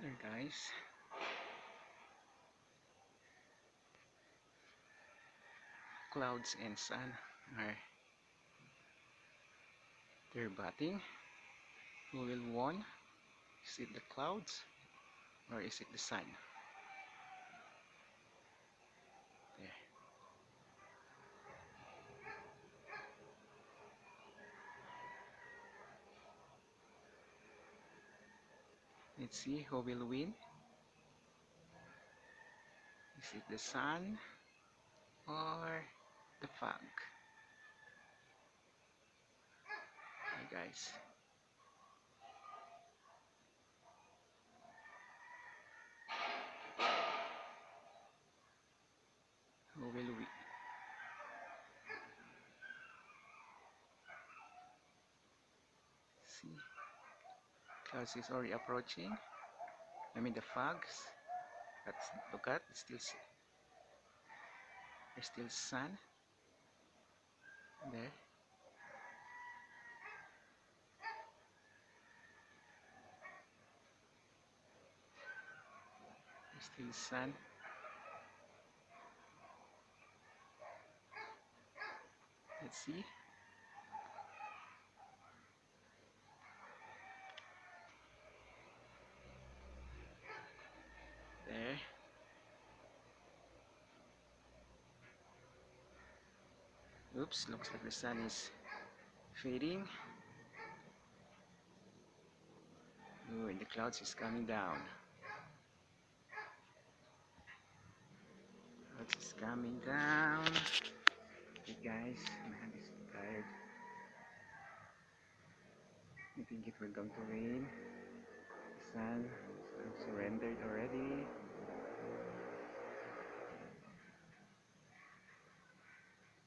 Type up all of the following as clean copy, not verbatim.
there, guys. Clouds and sun are they're batting. Who will won? Is it the clouds or is it the sun? There. Let's see who will win. Is it the sun or the fog? Hey guys. Who will win? See, clouds is already approaching. I mean the fogs. That's look at there's still sun there. There's still sun. Let's see. There. Oops, looks like the sun is fading. Oh, and the clouds is coming down. Clouds is coming down. Okay guys, my hand is tired. I think it will come to rain. The sun surrendered already.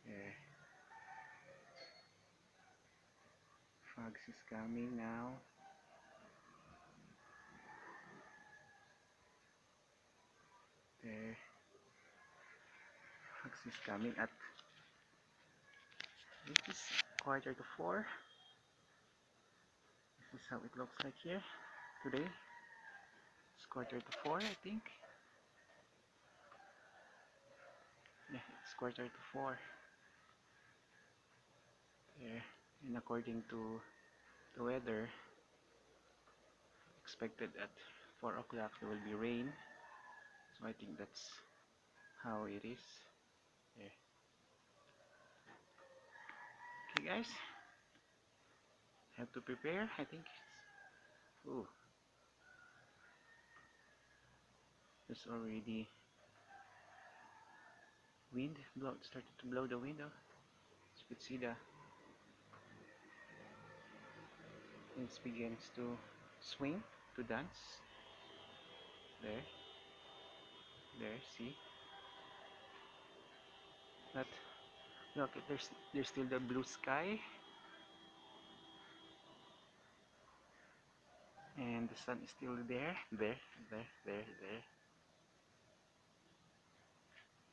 There. Fogs is coming now. There. Fogs is coming at it is 3:45. This is how it looks like here today. It's 3:45, I think. Yeah, it's 3:45. There. And according to the weather, expected at 4 o'clock there will be rain. So I think that's how it is. There. Okay guys, have to prepare. I think oh, there's already wind started to blow the window. As you could see the it begins to swing, to dance. There, see. But look, there's still the blue sky, and the sun is still there. There.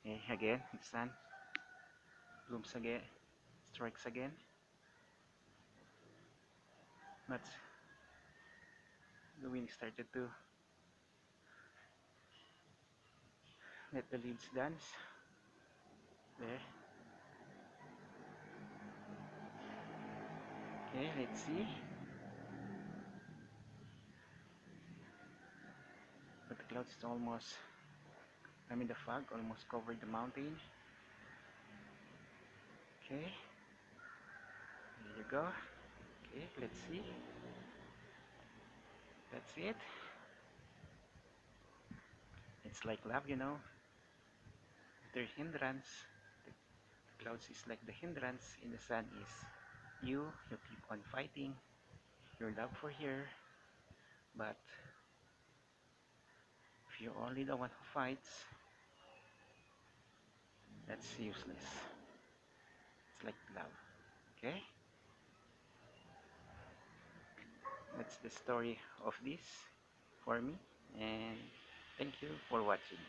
Okay, again, the sun blooms again, strikes again. But the wind started to let the leaves dance. There. Okay, let's see. But the clouds is almost, I mean the fog almost covered the mountain. Okay, there you go. Okay, let's see. That's it. It's like love, you know. Their hindrance, the clouds is like the hindrance, and the sun is you keep on fighting your love for her. But if you're only the one who fights, that's useless. It's like love. Okay, that's the story of this for me, and thank you for watching.